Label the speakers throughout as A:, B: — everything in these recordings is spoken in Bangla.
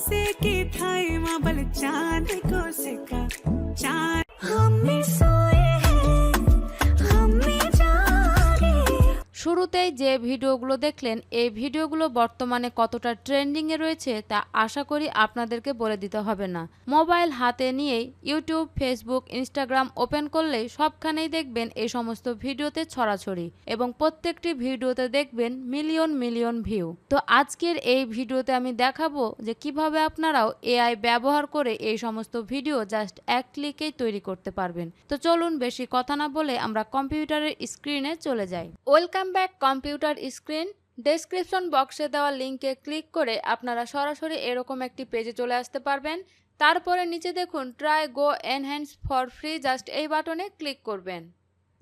A: से की थाई माबल चांद को सिका चांद हमने सोए हैं हमने जागे।
B: শুরুতেই যে ভিডিওগুলো দেখলেন এই ভিডিওগুলো বর্তমানে কতটা ট্রেন্ডিংয়ে রয়েছে তা আশা করি আপনাদেরকে বলে দিতে হবে না। মোবাইল হাতে নিয়েই ইউটিউব, ফেসবুক, ইনস্টাগ্রাম ওপেন করলেই সবখানেই দেখবেন এই সমস্ত ভিডিওতে ছড়াছড়ি এবং প্রত্যেকটি ভিডিওতে দেখবেন মিলিয়ন মিলিয়ন ভিউ। তো আজকের এই ভিডিওতে আমি দেখাবো যে কিভাবে আপনারাও এআই ব্যবহার করে এই সমস্ত ভিডিও জাস্ট এক ক্লিকেই তৈরি করতে পারবেন। তো চলুন বেশি কথা না বলে আমরা কম্পিউটারের স্ক্রিনে চলে যাই। Welcome back computer screen. Description বক্সে দেওয়া লিঙ্কে ক্লিক করে আপনারা সরাসরি এরকম একটি পেজে চলে আসতে পারবেন। তারপরে নিচে দেখুন try go enhance for free, just এই বাটনে ক্লিক করবেন।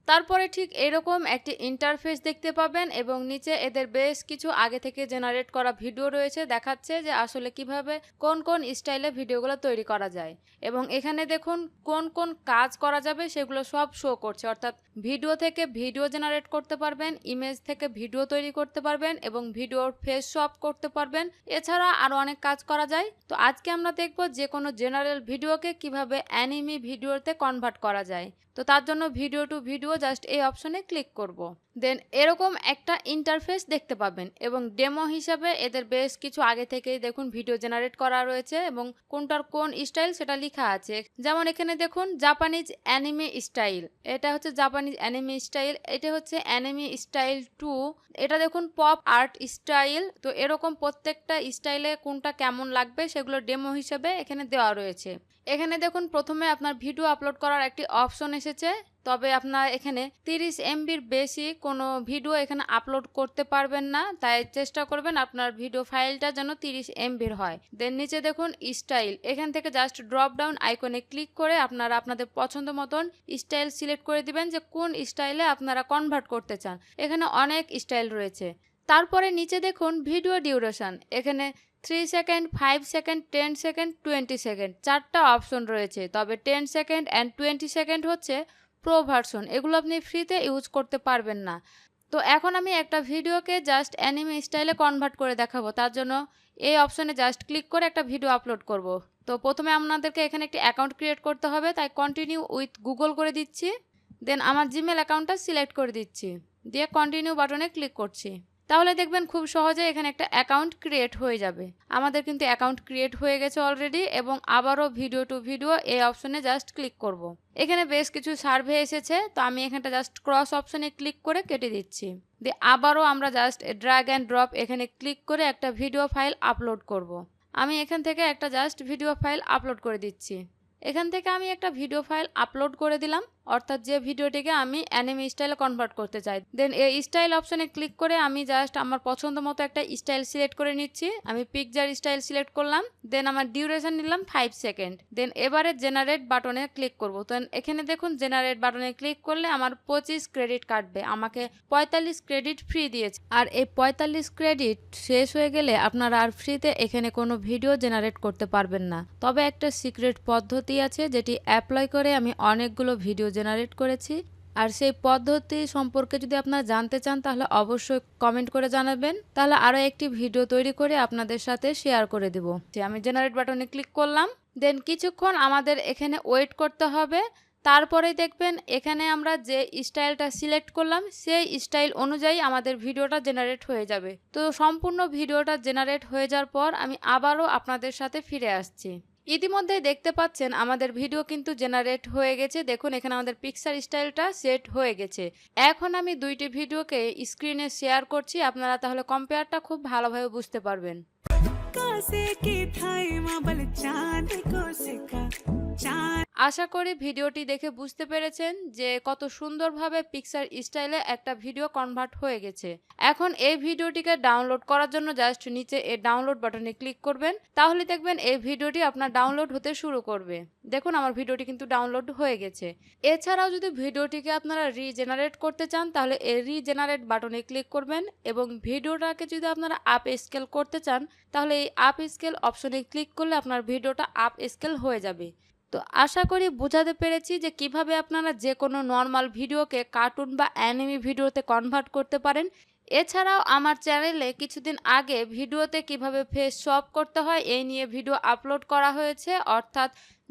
B: তারপরে ঠিক এরকম একটি ইন্টারফেস দেখতে পাবেন এবং নিচে এদের বেশ কিছু আগে থেকে জেনারেট করা ভিডিও রয়েছে, দেখাচ্ছে যে আসলে কিভাবে কোন কোন স্টাইলে ভিডিওগুলো তৈরি করা যায় এবং এখানে দেখুন কোন কোন কাজ করা যাবে সেগুলো সব শো করছে। অর্থাৎ ভিডিও থেকে ভিডিও জেনারেট করতে পারবেন, ইমেজ থেকে ভিডিও তৈরি করতে পারবেন এবং ভিডিওর ফেস শপ করতে পারবেন। এছাড়া আরও অনেক কাজ করা যায়। তো আজকে আমরা দেখব যে কোনো জেনারেল ভিডিওকে কিভাবে অ্যানিমি ভিডিওতে কনভার্ট করা যায়। তো তার জন্য ভিডিও টু ভিডিও জাস্ট এই অপশনে ক্লিক করব। দেন এরকম একটা ইন্টারফেস দেখতে পাবেন এবং ডেমো হিসাবে এদের বেশ কিছু আগে থেকেই দেখুন ভিডিও জেনারেট করা রয়েছে এবং কোনটার কোন স্টাইল সেটা লেখা আছে। যেমন এখানে দেখুন জাপানিজ অ্যানিমে স্টাইল, এটা হচ্ছে জাপানিজ অ্যানিমে স্টাইল, এটা হচ্ছে অ্যানিমে স্টাইল 2, এটা দেখুন পপ আর্ট স্টাইল। তো এরকম প্রত্যেকটা স্টাইলে কোনটা কেমন লাগবে সেগুলো ডেমো হিসেবে এখানে দেওয়া রয়েছে। এখানে দেখুন প্রথমে আপনার ভিডিও আপলোড করার একটি অপশন এসেছে, তবে আপনার এখানে 30 MBর বেশি কোনো ভিডিও এখানে আপলোড করতে পারবেন না, তাই চেষ্টা করবেন আপনার ভিডিও ফাইলটা যেন 30 MBর হয়। দেন নিচে দেখুন স্টাইল, এখান থেকে জাস্ট ড্রপ ডাউন আইকনে ক্লিক করে আপনারা আপনাদের পছন্দ মতন স্টাইল সিলেক্ট করে দিবেন যে কোন স্টাইলে আপনারা কনভার্ট করতে চান। এখানে অনেক স্টাইল রয়েছে। তারপরে নিচে দেখুন ভিডিও ডিউরেশন, এখানে 3 সেকেন্ড, 5 সেকেন্ড, 10 সেকেন্ড, 20 সেকেন্ড চারটা অপশন রয়েছে। তবে 10 সেকেন্ড অ্যান্ড 20 সেকেন্ড হচ্ছে প্রো ভার্সন, এগুলো আপনি ফ্রিতে ইউজ করতে পারবেন না। তো এখন আমি একটা ভিডিওকে জাস্ট অ্যানিমে স্টাইলে কনভার্ট করে দেখাবো। তার জন্য এই অপশনে জাস্ট ক্লিক করে একটা ভিডিও আপলোড করব। তো প্রথমে আপনাদেরকে এখানে একটি অ্যাকাউন্ট ক্রিয়েট করতে হবে, তাই কন্টিনিউ উইথ গুগল করে দিচ্ছি। দেন আমার জিমেল অ্যাকাউন্টটা সিলেক্ট করে দিচ্ছি, দিয়ে কন্টিনিউ বাটনে ক্লিক করছি। তাহলে দেখবেন খুব সহজে এখানে একটা অ্যাকাউন্ট ক্রিয়েট হয়ে যাবে। আমাদের কিন্তু অ্যাকাউন্ট ক্রিয়েট হয়ে গেছে অলরেডি এবং আবারও ভিডিও টু ভিডিও এই অপশনে জাস্ট ক্লিক করব। এখানে বেশ কিছু সার্ভে এসেছে, তো আমি এখানটা জাস্ট ক্রস অপশনে ক্লিক করে কেটে দিচ্ছি। দিয়ে আবারও আমরা জাস্ট ড্র্যাগ অ্যান্ড ড্রপ এখানে ক্লিক করে একটা ভিডিও ফাইল আপলোড করব। আমি এখান থেকে একটা জাস্ট ভিডিও ফাইল আপলোড করে দিচ্ছি। এখান থেকে আমি একটা ভিডিও ফাইল আপলোড করে দিলাম, অর্থাৎ যে ভিডিওটিকে আমি অ্যানিমে স্টাইলে কনভার্ট করতে চাই। দেন এই স্টাইল অপশনে ক্লিক করে আমি জাস্ট আমার পছন্দ মতো একটা স্টাইল সিলেক্ট করে নিচ্ছি। আমি পিকচার স্টাইল সিলেক্ট করলাম, দেন আমার ডিউরেশন নিলাম 5 সেকেন্ড। দেন এবারে জেনারেট বাটনে ক্লিক করব। তো এখানে দেখুন জেনারেট বাটনে ক্লিক করলে আমার 25 ক্রেডিট কাটবে, আমাকে 45 ক্রেডিট ফ্রি দিয়েছে। আর এই 45 ক্রেডিট শেষ হয়ে গেলে আপনারা আর ফ্রিতে এখানে কোনো ভিডিও জেনারেট করতে পারবেন না। তবে একটা সিক্রেট পদ্ধতি আছে যেটি অ্যাপ্লাই করে আমি অনেকগুলো ভিডিও জেনারেট করেছি, আর সেই পদ্ধতি সম্পর্কে যদি আপনারা জানতে চান তাহলে অবশ্যই কমেন্ট করে জানাবেন, তাহলে আরও একটি ভিডিও তৈরি করে আপনাদের সাথে শেয়ার করে দেব। আমি জেনারেট বাটনে ক্লিক করলাম, দেন কিছুক্ষণ আমাদের এখানে ওয়েট করতে হবে। তারপরেই দেখবেন এখানে আমরা যে স্টাইলটা সিলেক্ট করলাম সেই স্টাইল অনুযায়ী আমাদের ভিডিওটা জেনারেট হয়ে যাবে। তো সম্পূর্ণ ভিডিওটা জেনারেট হয়ে যাওয়ার পর আমি আবারও আপনাদের সাথে ফিরে আসছি। ইতিমধ্যে দেখতে পাচ্ছেন আমাদের ভিডিও কিন্তু জেনারেট হয়ে গেছে। দেখুন এখানে আমাদের পিকচার স্টাইলটা সেট হয়ে গেছে। এখন আমি দুইটি ভিডিওকে স্ক্রিনে শেয়ার করছি, আপনারা তাহলে কম্পেয়ারটা খুব ভালোভাবে বুঝতে পারবেন। আশা করি ভিডিওটি দেখে বুঝতে পেরেছেন যে কত সুন্দরভাবে পিকচার স্টাইলে একটা ভিডিও কনভার্ট হয়ে গেছে। এখন এই ভিডিওটিকে ডাউনলোড করার জন্য জাস্ট নিচে এই ডাউনলোড বাটনে ক্লিক করবেন, তাহলে দেখবেন এই ভিডিওটি আপনার ডাউনলোড হতে শুরু করবে। দেখুন আমার ভিডিওটি কিন্তু ডাউনলোড হয়ে গেছে। এছাড়াও যদি ভিডিওটিকে আপনারা রিজেনারেট করতে চান তাহলে এই রিজেনারেট বাটনে ক্লিক করবেন এবং ভিডিওটাকে যদি আপনারা আপ স্কেল করতে চান তাহলে এই আপ স্কেল অপশনে ক্লিক করলে আপনার ভিডিওটা আপ স্কেল হয়ে যাবে। তো আশা করি বোঝাতে পেরেছি যে কিভাবে আপনারা যে কোনো নর্মাল ভিডিওকে কার্টুন বা অ্যানিমে ভিডিওতে কনভার্ট করতে পারেন। এছাড়াও আমার চ্যানেলে কিছুদিন আগে ভিডিওতে কিভাবে ফেস সোয়াপ করতে হয় এই নিয়ে ভিডিও আপলোড করা হয়েছে, অর্থাৎ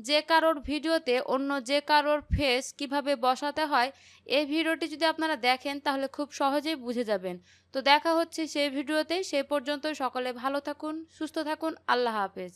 B: যে কারোর ভিডিওতে অন্য যে কারোর ফেস কিভাবে বসাতে হয় এই ভিডিওটি যদি আপনারা দেখেন তাহলে খুব সহজেই বুঝে যাবেন। তো দেখা হচ্ছে সেই ভিডিওতে, সেই পর্যন্ত সকলে ভালো থাকুন, সুস্থ থাকুন, আল্লাহ হাফেজ।